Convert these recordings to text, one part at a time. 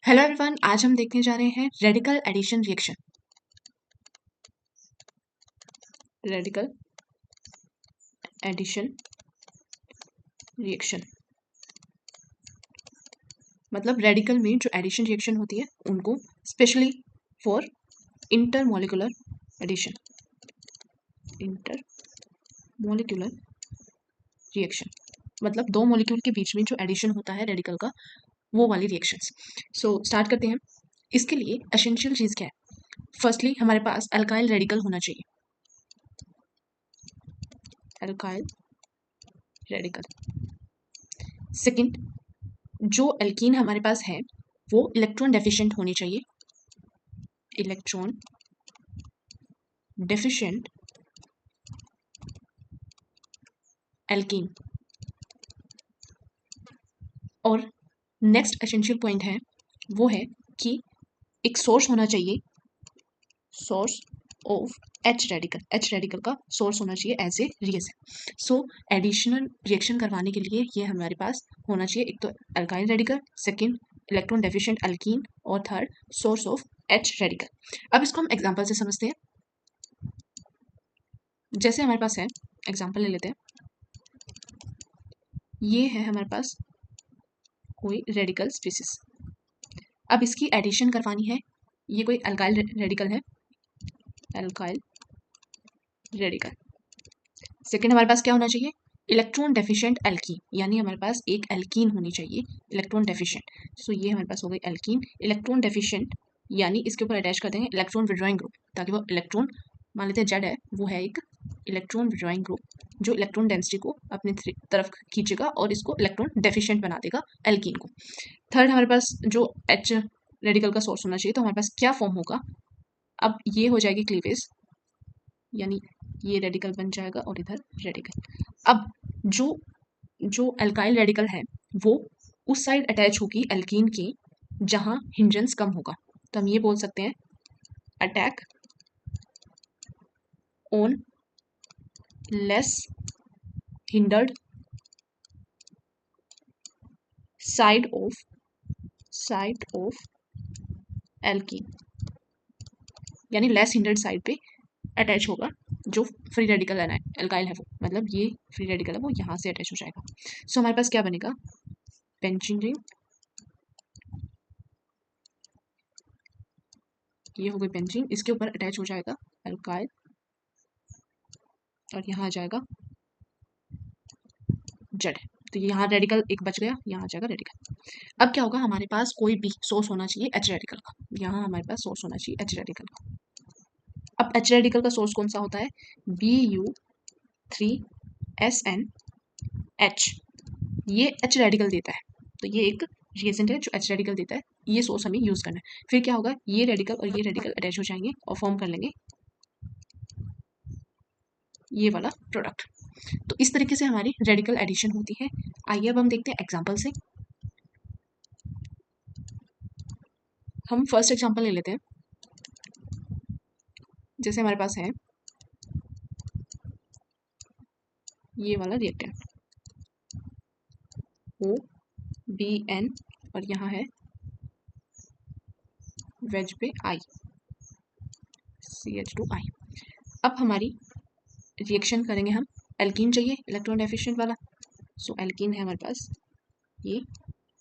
Hello everyone, आज हम देखने जा रहे हैं radical addition reaction. Radical addition reaction मतलब रेडिकल में जो एडिशन रिएक्शन होती है उनको specially for intermolecular addition, intermolecular reaction मतलब दो मॉलिक्यूल के बीच में जो एडिशन होता है रेडिकल का, वो वाली रिएक्शंस। सो स्टार्ट करते हैं। इसके लिए एसेंशियल चीज़ क्या है? फर्स्टली हमारे पास अल्काइल रेडिकल होना चाहिए। Alkyl radical. सेकंड, जो एल्कीन हमारे पास है वो इलेक्ट्रॉन डेफिशिएंट होनी चाहिए। Electron deficient alkene. और नेक्स्ट एसेंशियल पॉइंट है वो है कि एक सोर्स होना चाहिए, source of H radical. H radical का सोर्स होना चाहिए as a reaction. So additional reaction करवाने के लिए ये हमारे पास होना चाहिए, एक तो alkyl radical, second electron deficient alkene और third source of H radical. अब इसको हम एग्जांपल से समझते हैं। जैसे हमारे पास है, एग्जांपल ले लेते हैं। ये है हमारे पास कोई रेडिकल स्पीसीज। अब इसकी एडिशन करवानी है। ये कोई अल्काइल रेडिकल है, अल्काइल रेडिकल। सेकंड हमारे पास क्या होना चाहिए? इलेक्ट्रॉन डेफिशिएंट एल्कीन, यानी हमारे पास एक एल्कीन होनी चाहिए इलेक्ट्रॉन डेफिशिएंट। सो ये हमारे पास हो गई एल्कीन। इलेक्ट्रॉन डेफिशिएंट यानी इसके ऊपर अटैच कर देंगे इलेक्ट्रॉन विड्रॉइंग ग्रुप, ताकि वो इलेक्ट्रॉन, मान लेते हैं जेड है, वो है एक इलेक्ट्रॉन विड्रॉइंग ग्रुप जो इलेक्ट्रॉन डेंसिटी को अपनी तरफ खींचेगा और इसको इलेक्ट्रॉन डेफिशिएंट बना देगा एल्कीन को। थर्ड हमारे पास जो एच रेडिकल का सोर्स होना चाहिए, तो हमारे पास क्या फॉर्म होगा? अब ये हो जाएगी क्लीवेज, यानी ये रेडिकल बन जाएगा और इधर रेडिकल। अब जो जो अल्काइल रेडिकल है वो उस साइड अटैच होगी एल्कीन के जहां हिंड्रेंस कम होगा, तो हम ये बोल सकते हैं attack on less hindered side of alkene, यानी लेस हिंडर्ड साइड पे अटैच होगा जो फ्री रेडिकल है अल्काइल है वो, मतलब ये फ्री रेडिकल है वो यहाँ से अटैच हो जाएगा। सो हमारे पास क्या बनेगा? बेंजीन रिंग, ये हो गई बेंजीन, इसके ऊपर अटैच हो जाएगा अल्काइल और यहाँ आ जाएगा जेड। तो यहाँ रेडिकल एक बच गया, यहाँ आ जाएगा रेडिकल। अब क्या होगा? हमारे पास कोई भी सोर्स होना चाहिए एच रेडिकल का। यहाँ हमारे पास सोर्स होना चाहिए एच रेडिकल का। अब एच रेडिकल का सोर्स कौन सा होता है? Bu3SN H, ये एच रेडिकल देता है, तो ये एक रिएजेंट है जो एच रेडिकल देता है। ये सोर्स हमें यूज करना है। फिर क्या होगा? ये रेडिकल और ये रेडिकल अटैच हो जाएंगे और फॉर्म कर लेंगे ये वाला प्रोडक्ट। तो इस तरीके से हमारी रेडिकल एडिशन होती है। आइए अब हम देखते हैं एग्जाम्पल से। हम फर्स्ट एग्जाम्पल ले लेते हैं। जैसे हमारे पास है ये वाला रिएक्टेंट OBN और यहाँ है वेज पे I, CH2I। अब हमारी रिएक्शन करेंगे हम, एल्कीन चाहिए इलेक्ट्रॉन डेफिशिएंट वाला। सो एल्कीन है हमारे पास ये,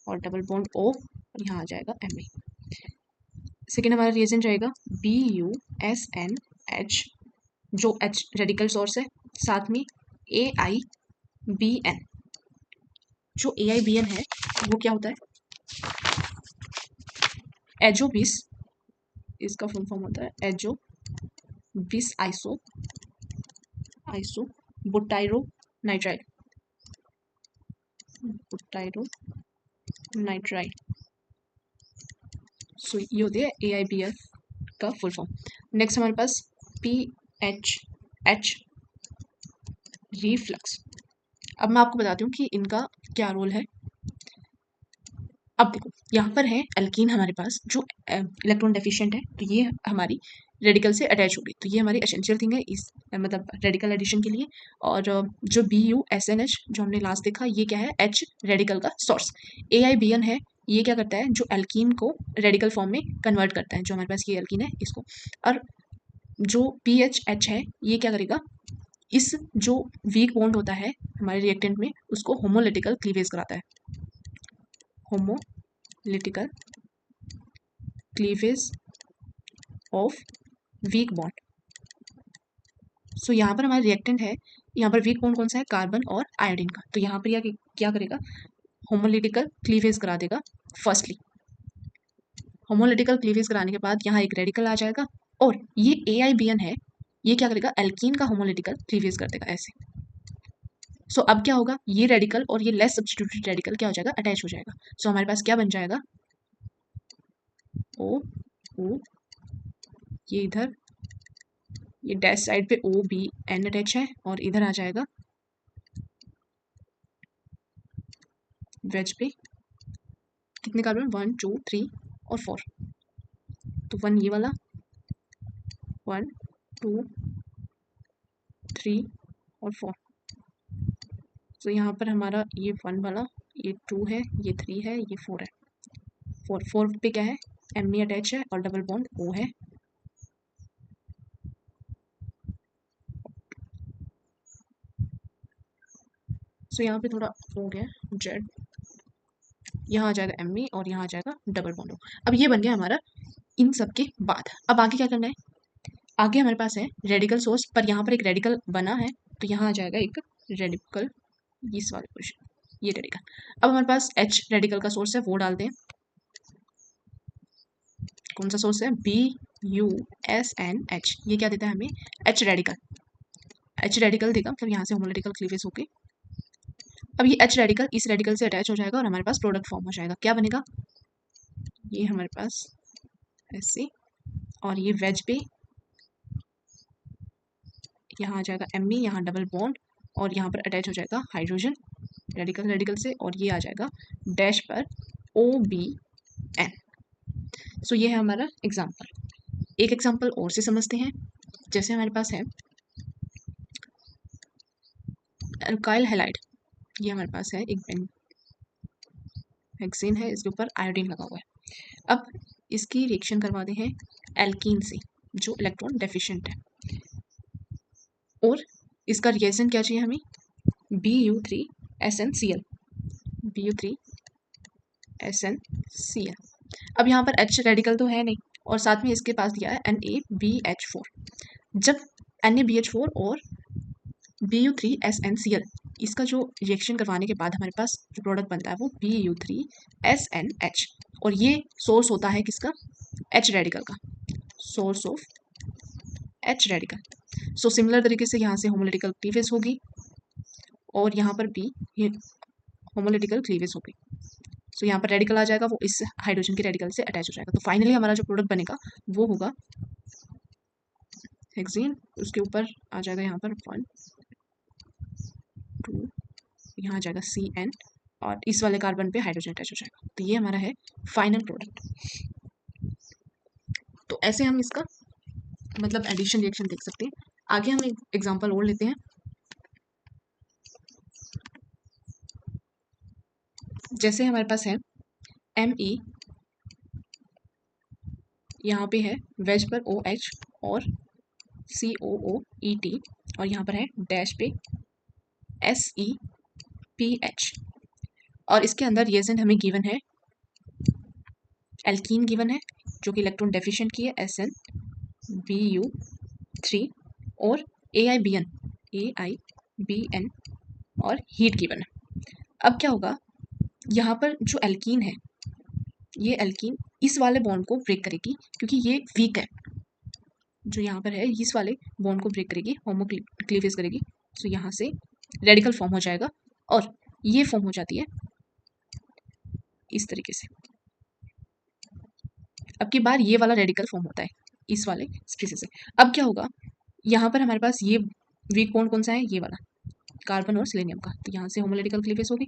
और डबल बॉन्ड O और यहाँ आ जाएगा Ma। सेकेंड हमारा रिएजेंट रहेगा BuSNH, जो H रेडिकल सोर्स है, साथ में AIBN। जो AIBN है वो क्या होता है? एजोबिस, इसका फुल फॉर्म होता है एजोबिस आइसो बुटाइरो नाइट्राइल, सो ये होती है AIBN का फुल फॉर्म। नेक्स्ट हमारे पास PHH रिफ्लक्स। अब मैं आपको बताती हूँ कि इनका क्या रोल है। अब देखो, यहाँ पर है एल्कीन हमारे पास जो इलेक्ट्रॉन डेफिशिएंट है, तो ये हमारी रेडिकल से अटैच होगी, तो ये हमारी एसेंशियल थिंग है इस मतलब रेडिकल एडिशन के लिए। और जो BuSNH जो हमने लास्ट देखा, ये क्या है? H रेडिकल का सोर्स। AIBN है ये क्या करता है, जो एल्कीन को रेडिकल फॉर्म में कन्वर्ट करता है, जो हमारे पास ये एल्कीन है इसको। और जो PHH है ये क्या करेगा, इस जो वीक बॉन्ड होता है हमारे रिएक्टेंट में उसको होमोलिटिकल क्लीवेज कराता है, होमोलिटिकल क्लीवेज ऑफ वीक बॉन्ड। सो यहाँ पर हमारा रिएक्टेंट है, यहाँ पर वीक बॉन्ड कौन सा है, कार्बन और आयोडीन का। तो यहाँ पर यह क्या करेगा, होमोलिटिकल क्लीवेज करा देगा। फर्स्टली होमोलिटिकल क्लीवेज कराने के बाद यहाँ एक रेडिकल आ जाएगा, और ये AIBN है, ये क्या करेगा, एल्कीन का होमोलिटिकल क्लीवेज कर देगा ऐसे। सो अब क्या होगा, ये रेडिकल और ये लेस सब्स्टिट्यूटेड रेडिकल क्या हो जाएगा, अटैच हो जाएगा। सो हमारे पास क्या बन जाएगा, O ये इधर, ये डैश साइड पे OBN अटैच है, और इधर आ जाएगा वेज पे कितने कार्बन, 1 2 3 और 4। तो 1 ये वाला, 1 2 3 और 4। तो यहाँ पर हमारा ये 1 वाला, ये 2 है, ये 3 है, ये 4 है। 4 पे क्या है, Me अटैच है और डबल बॉन्ड O है। सो यहाँ पे थोड़ा हो गया जेड, यहाँ आ जाएगा Me और यहाँ आ जाएगा डबल बॉन्ड O। अब ये बन गया हमारा इन सब के बाद। अब आगे क्या करना है, आगे हमारे पास है रेडिकल सोर्स, पर यहाँ पर एक रेडिकल बना है, तो यहाँ आ जाएगा एक रेडिकल, इस वाले पोजिशन, ये रेडिकल। अब हमारे पास H रेडिकल का सोर्स है, वो डालते हैं। कौन सा सोर्स है, BUSNH, ये क्या देता है हमें, H रेडिकल। H रेडिकल देगा, मतलब यहाँ से होमोलिटिकल क्लीवेज होके अब ये H रेडिकल इस रेडिकल से अटैच हो जाएगा और हमारे पास प्रोडक्ट फॉर्म हो जाएगा। क्या बनेगा, ये हमारे पास ऐसे, और ये वेज पे यहाँ आ जाएगा Me, यहाँ डबल बॉन्ड, और यहाँ पर अटैच हो जाएगा हाइड्रोजन रेडिकल रेडिकल से, और ये आ जाएगा डैश पर OBN। सो ये है हमारा एग्जाम्पल। एक एग्जाम्पल और से समझते हैं। जैसे हमारे पास है अल्काइल हैलाइड, ये हमारे पास है एक हेक्सेन है, इसके ऊपर आयोडीन लगा हुआ है। अब इसकी रिएक्शन करवाते हैं एल्कीन से जो इलेक्ट्रॉन डेफिशिएंट है, और इसका रिएक्शन क्या चाहिए हमें, BU3SnCl, BU3SnCl। अब यहाँ पर H रेडिकल तो है नहीं, और साथ में इसके पास दिया है NaBH4। जब NaBH4 और BU3SnCl इसका जो रिएक्शन करवाने के बाद हमारे पास जो प्रोडक्ट बनता है वो BU3SNH, और ये सोर्स होता है किसका, H रेडिकल का, source of H radical. So similar तरीके से यहाँ से होमोलिटिकल क्लीवेज होगी, और यहाँ पर भी ये होमोलिटिकल क्लीवेज होगी। सो यहाँ पर रेडिकल आ जाएगा, वो इस हाइड्रोजन के रेडिकल से अटैच हो जाएगा। तो फाइनली हमारा जो प्रोडक्ट बनेगा वो होगा हेक्सेन, उसके ऊपर आ जाएगा यहाँ पर 1 2, यहाँ आ जाएगा CN, और इस वाले कार्बन पे हाइड्रोजन अटैच हो जाएगा। तो ये हमारा है फाइनल प्रोडक्ट। तो ऐसे हम इसका मतलब एडिशन रिएक्शन देख सकते हैं। आगे हम एक एग्जांपल और लेते हैं। जैसे हमारे पास है Me, यहाँ पे है वेज पर OH और COOET, और यहाँ पर है डैश पे SEPH, और इसके अंदर रिएजेंट हमें गिवन है, एल्कीन गिवन है जो कि इलेक्ट्रॉन डेफिशिएंट की है SnBu3, और AIBN और हीट गिवन है। अब क्या होगा, यहाँ पर जो एल्कीन है, ये एल्कीन इस वाले बॉन्ड को ब्रेक करेगी, क्योंकि ये वीक है, जो यहाँ पर है इस वाले बॉन्ड को ब्रेक करेगी, होमो क्लीवेज करेगी। सो यहाँ से रेडिकल फॉर्म हो जाएगा, और ये फॉर्म हो जाती है इस तरीके से। अब की बार ये वाला रेडिकल फॉर्म होता है इस वाले स्पीसीज से। अब क्या होगा, यहाँ पर हमारे पास ये वीक बॉन्ड कौन सा है, ये वाला कार्बन और सिलेनियम का। तो यहाँ से होमोलिटिकल क्लीवेज होगी,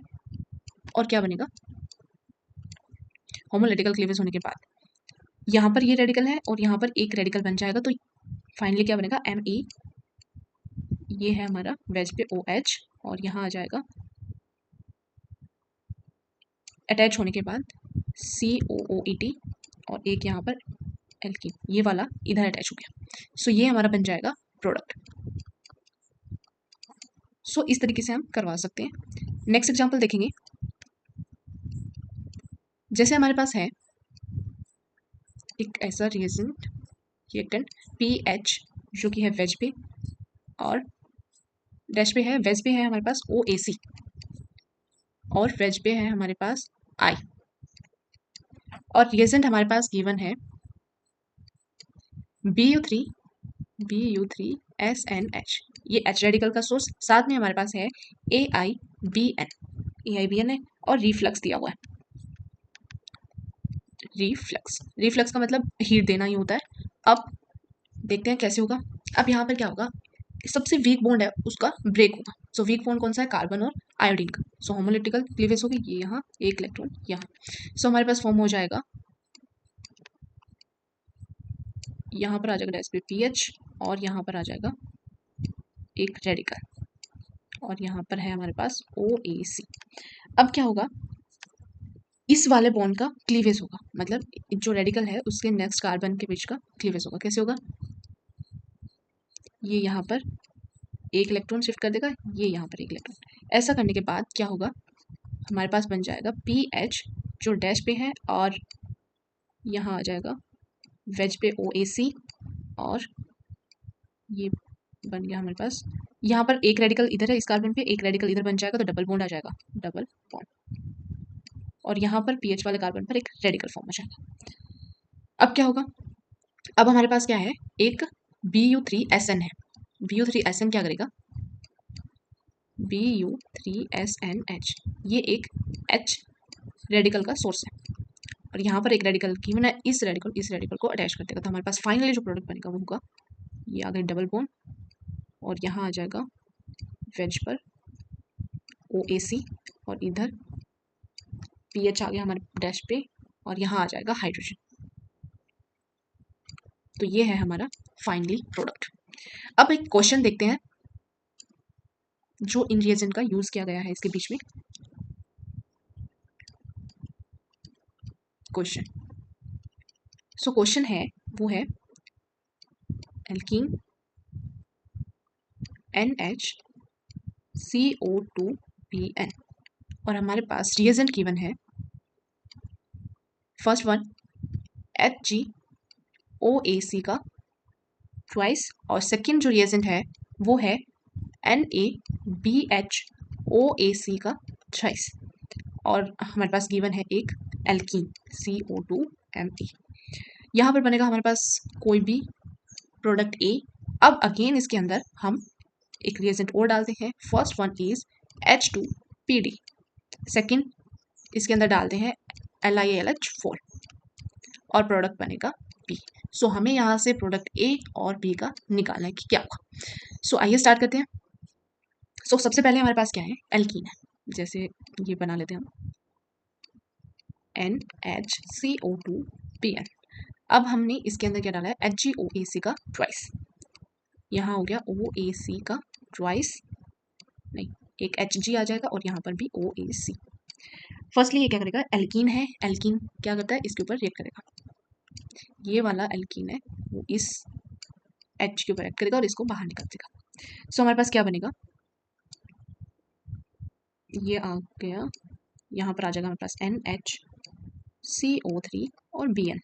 और क्या बनेगा, होमोलिटिकल क्लीवेज होने के बाद यहाँ पर ये रेडिकल है और यहाँ पर एक रेडिकल बन जाएगा। तो फाइनली क्या बनेगा, Me, ये है हमारा वेज पे OH, और यहाँ आ जाएगा अटैच होने के बाद COOET और एक यहाँ पर एल्कीन, ये वाला इधर अटैच हो गया। सो ये हमारा बन जाएगा प्रोडक्ट। सो इस तरीके से हम करवा सकते हैं। नेक्स्ट एग्जांपल देखेंगे। जैसे हमारे पास है एक ऐसा रिएक्टेंट PH जो कि है वेज पे, और डैश पे है, वेज पे है हमारे पास OAC, और वेज पे है हमारे पास I, और रिएजेंट हमारे पास गिवन है BU3SNH, ये H रेडिकल का सोर्स, साथ में हमारे पास है AIBN है, और रिफ्लक्स दिया हुआ है। रिफ्लक्स का मतलब हीट देना ही होता है। अब देखते हैं कैसे होगा। अब यहाँ पर क्या होगा, सबसे वीक बॉन्ड है उसका ब्रेक होगा। सो वीक बॉन्ड कौन सा है, कार्बन और आयोडीन का। सो होमोलिटिकल क्लीवेज होगी, ये यहाँ एक इलेक्ट्रॉन यहाँ। सो हमारे पास फॉर्म हो जाएगा, यहाँ पर आ जाएगा डैश पे PH, और यहाँ पर आ जाएगा एक रेडिकल, और यहाँ पर है हमारे पास OAC। अब क्या होगा, इस वाले बॉन्ड का क्लीवेज होगा, मतलब जो रेडिकल है उसके नेक्स्ट कार्बन के बीच का क्लीवेज होगा। कैसे होगा, ये यहाँ पर एक इलेक्ट्रॉन शिफ्ट कर देगा, ये यहाँ पर एक इलेक्ट्रॉन। ऐसा करने के बाद क्या होगा, हमारे पास बन जाएगा PH जो डैश पे है, और यहाँ आ जाएगा वेज पे OAC, और ये बन गया हमारे पास, यहाँ पर एक रेडिकल इधर है इस कार्बन पे, एक रेडिकल इधर बन जाएगा, तो डबल बॉन्ड आ जाएगा, डबल बॉन्ड, और यहाँ पर PH वाले कार्बन पर एक रेडिकल फॉर्म हो जाएगा। अब क्या होगा, अब हमारे पास क्या है, एक BU3SN है। BU3SN क्या करेगा, BU3SNH, ये एक H रेडिकल का सोर्स है, और यहाँ पर एक रेडिकल की मैंने इस रेडिकल को अटैच कर देगा। तो हमारे पास फाइनली जो प्रोडक्ट बनेगा वो होगा, ये आ गया डबल बॉन्ड, और यहाँ आ जाएगा वेज पर OAC, और इधर PH आ गया हमारे डैश पे, और यहाँ आ जाएगा हाइड्रोजन। तो ये है हमारा फाइनली प्रोडक्ट। अब एक क्वेश्चन देखते हैं जो इन रिएजेंट का यूज किया गया है इसके बीच में। क्वेश्चन, सो क्वेश्चन है वो है एल्कीन NHCO2PN, और हमारे पास रिएजेंट गिवन है, फर्स्ट वन HgOAC का ट्वाइस, और सेकंड जो रिएजेंट है वो है NaBHOAC का थ्राइस, और हमारे पास गिवन है एक एल्कीन CO2Me। यहाँ पर बनेगा हमारे पास कोई भी प्रोडक्ट A। अब अगेन इसके अंदर हम एक रिएजेंट और डालते हैं, first one is H2PD, second इसके अंदर डालते हैं LiAlH4, और प्रोडक्ट बनेगा B। सो हमें यहाँ से प्रोडक्ट A और B का निकालना है कि क्या होगा। सो आइए स्टार्ट करते हैं। सो सबसे पहले हमारे पास क्या है, एल्कीन है, जैसे ये बना लेते हैं हम NHCO2PN। अब हमने इसके अंदर क्या डाला है, HgOAC का ट्वाइस, यहाँ हो गया OAC का ट्वाइस, नहीं एक Hg आ जाएगा, और यहाँ पर भी OAC। फर्स्टली ये क्या करेगा, एल्कीन है, एल्कीन क्या करता है, इसके ऊपर रिएक्ट करेगा, ये वाला एल्कीन है वो इस H के ऊपर रिएक्ट करेगा और इसको बाहर निकाल देगा। सो हमारे पास क्या बनेगा, ये आ गया, यहाँ पर आ जाएगा हमारे पास NHCO3 और Bn,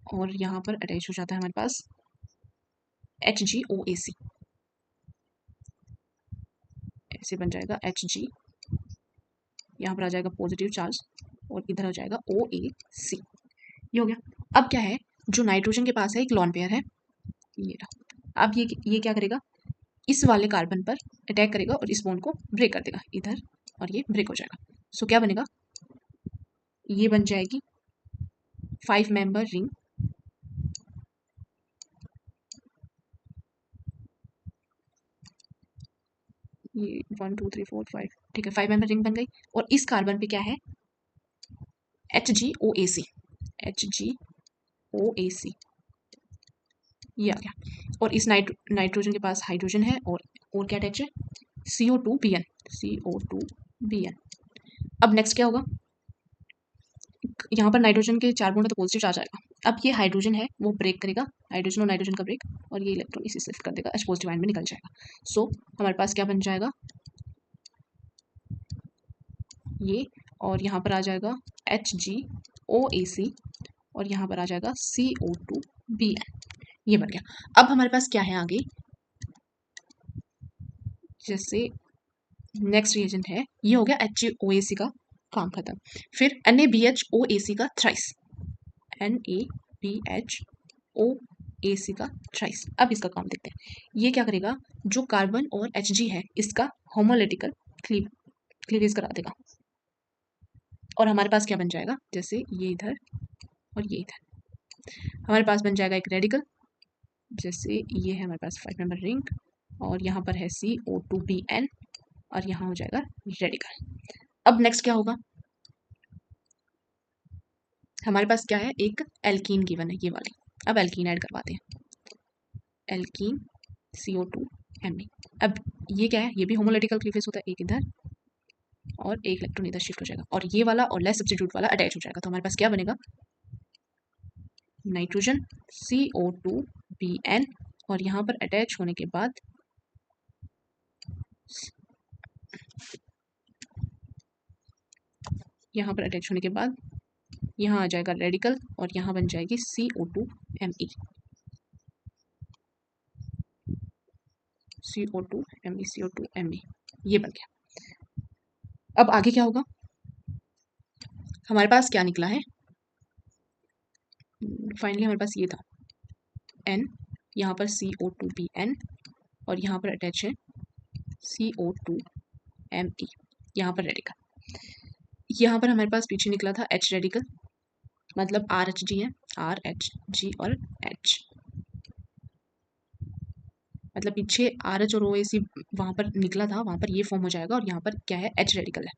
और यहाँ पर अटैच हो जाता है हमारे पास HgOAC, ऐसे बन जाएगा Hg, यहाँ पर आ जाएगा पॉजिटिव चार्ज, और इधर हो जाएगा OAC, ये हो गया। अब क्या है, जो नाइट्रोजन के पास है एक लॉन पेयर है, ये रहा। अब ये क्या करेगा, इस वाले कार्बन पर अटैक करेगा और इस बॉन्ड को ब्रेक कर देगा इधर, और ये ब्रेक हो जाएगा। सो क्या बनेगा, ये बन जाएगी 5 मेंबर रिंग, ये 1 2 3 4 5, ठीक है 5 मेंबर रिंग बन गई। और इस कार्बन पे क्या है, HgOAC, HgOAC ये आ गया, और इस नाइट्रोजन के पास हाइड्रोजन है, और क्या अटैच है, CO2BN। अब नेक्स्ट क्या होगा, यहाँ पर नाइट्रोजन के 4 बॉन्ड है तो पॉजिटिव चार्ज आएगा। अब ये हाइड्रोजन है वो ब्रेक करेगा, हाइड्रोजन और नाइट्रोजन का ब्रेक, और ये इलेक्ट्रॉन इसी शिफ्ट कर देगा, H पॉजिटिव आयन में निकल जाएगा। सो हमारे पास क्या बन जाएगा, ये, और यहाँ पर आ जाएगा HgOAc, और यहाँ पर आ जाएगा CO2Bn। ये बन गया। अब हमारे पास क्या है आगे, जैसे नेक्स्ट रिएजेंट है, ये हो गया HgOAc का काम खत्म। फिर NaBHOAc का थ्राइस, NaBHOAc का थ्राइस। अब इसका काम देखते हैं, ये क्या करेगा, जो कार्बन और Hg है इसका होमोलिटिकल क्लीवेज करा देगा, और हमारे पास क्या बन जाएगा, जैसे ये इधर और ये इधर, हमारे पास बन जाएगा एक रेडिकल, जैसे ये है हमारे पास 5 मेंबर रिंग, और यहाँ पर है CO2Bn, और यहाँ हो जाएगा रेडिकल। अब नेक्स्ट क्या होगा, हमारे पास क्या है, एक एल्कीन गिवन है, ये वाली। अब एल्कीन ऐड करवाते हैं, एल्कीन CO2Me। अब ये क्या है, ये भी होमोलिटिकल क्लीवेज होता है, एक इधर और एक इलेक्ट्रॉन इधर शिफ्ट हो जाएगा, और ये वाला और लेस सब्स्टिट्यूट वाला अटैच हो जाएगा, तो हमारे पास क्या बनेगा, नाइट्रोजन CO2Bn, और यहाँ पर अटैच होने के बाद यहाँ पर अटैच होने के बाद यहाँ आ जाएगा रेडिकल, और यहाँ बन जाएगी CO2Me, CO2Me, ये बन गया। अब आगे क्या होगा, हमारे पास क्या निकला है, फाइनली हमारे पास ये था N, यहाँ पर CO2Bn, और यहाँ पर अटैच है CO2Me, यहाँ पर रेडिकल। यहाँ पर हमारे पास पीछे निकला था H रेडिकल, मतलब RHG है, RHG और H, मतलब पीछे RH और OAc वहाँ पर निकला था, वहाँ पर ये फॉर्म हो जाएगा, और यहाँ पर क्या है, H रेडिकल है,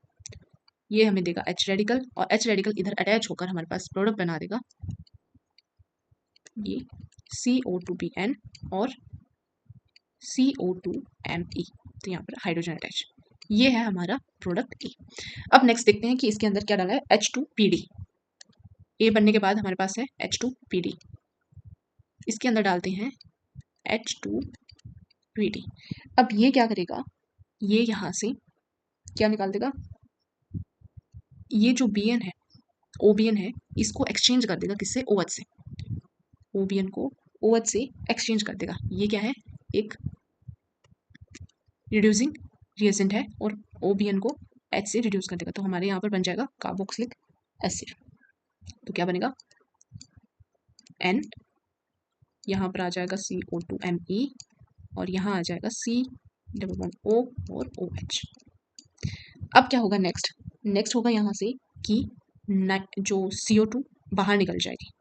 ये हमें देगा H रेडिकल, और H रेडिकल इधर अटैच होकर हमारे पास प्रोडक्ट बना देगा ये CO2Bn और CO2Me, तो यहाँ पर हाइड्रोजन अटैच, ये है हमारा प्रोडक्ट ए। अब नेक्स्ट देखते हैं कि इसके अंदर क्या डाला है, H2PD। ए बनने के बाद हमारे पास है H2PD, इसके अंदर डालते हैं H2PD। अब ये क्या करेगा, ये यहाँ से क्या निकाल देगा, ये जो Bn है, OBn है, इसको एक्सचेंज कर देगा किससे, OH से, OBn को OH से एक्सचेंज कर देगा। ये क्या है, एक रिड्यूसिंग रिएजेंट है, और OBn को H से रिड्यूस कर देगा, तो हमारे यहाँ पर बन जाएगा कार्बोक्सिलिक एसिड। तो क्या बनेगा, N, यहाँ पर आ जाएगा CO2Me, और यहाँ आ जाएगा C+O और OH। अब क्या होगा नेक्स्ट, नेक्स्ट होगा यहाँ से कि जो CO2 बाहर निकल जाएगी।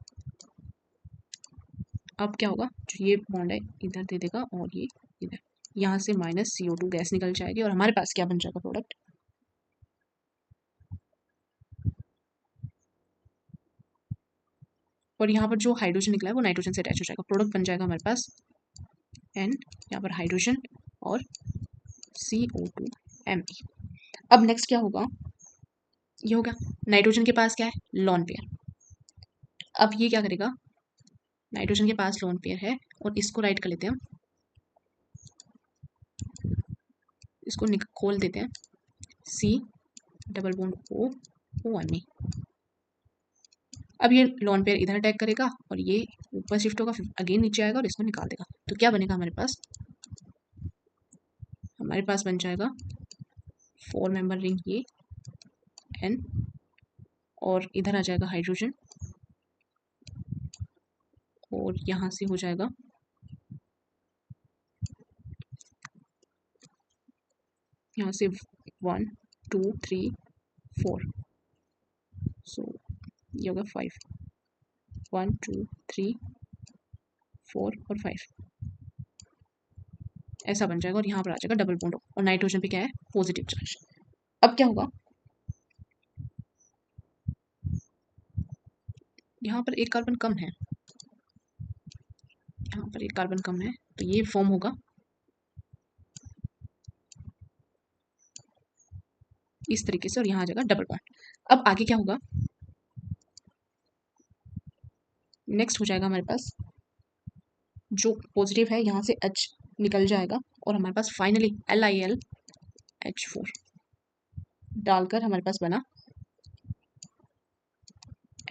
अब क्या होगा, जो ये बॉन्ड है इधर दे देगा, और ये इधर, यहाँ से -CO2 गैस निकल जाएगी, और हमारे पास क्या बन जाएगा प्रोडक्ट, और यहाँ पर जो हाइड्रोजन निकला है वो नाइट्रोजन से अटैच हो जाएगा, प्रोडक्ट बन जाएगा हमारे पास N, यहाँ पर हाइड्रोजन और CO2Me। अब नेक्स्ट क्या होगा, ये होगा नाइट्रोजन के पास क्या है, लोन पेयर। अब ये क्या करेगा, नाइट्रोजन के पास लोन पेयर है, और इसको राइट कर लेते हैं, इसको खोल देते हैं, C+O_OMe। अब ये लोन पेयर इधर अटैक करेगा, और ये ऊपर शिफ्ट होगा, फिर अगेन नीचे आएगा और इसको निकाल देगा, तो क्या बनेगा हमारे पास बन जाएगा 4 मेंबर रिंग, ये N, और इधर आ जाएगा हाइड्रोजन, और यहाँ से हो जाएगा यहाँ से 1 2 3 4, सो ये होगा 5, 1 2 3 4 और 5, ऐसा बन जाएगा, और यहाँ पर आ जाएगा डबल बॉन्ड, और नाइट्रोजन पे क्या है, पॉजिटिव चार्ज। अब क्या होगा, यहाँ पर एक कार्बन कम है, यहाँ पर एक कार्बन कम है, तो ये फॉर्म होगा इस तरीके से, और यहाँ आ जाएगा डबल बॉन्ड। अब आगे क्या होगा, नेक्स्ट हो जाएगा हमारे पास जो पॉजिटिव है यहाँ से H निकल जाएगा और हमारे पास फाइनली LiLH4 डालकर हमारे पास बना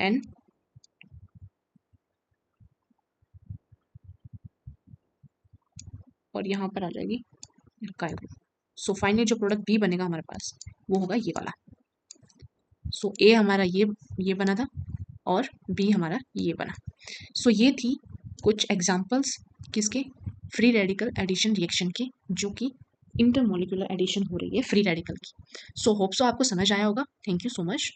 N और यहाँ पर आ जाएगी एल्काइल ग्रुप। सो फाइनली जो प्रोडक्ट बी बनेगा हमारे पास वो होगा ये वाला। सो ए हमारा ये बना था और बी हमारा ये बना। सो ये थी कुछ एग्जांपल्स किसके, फ्री रेडिकल एडिशन रिएक्शन के, जो कि इंटरमोलिकुलर एडिशन हो रही है फ्री रेडिकल की। सो होप सो आपको समझ आया होगा। Thank you so much.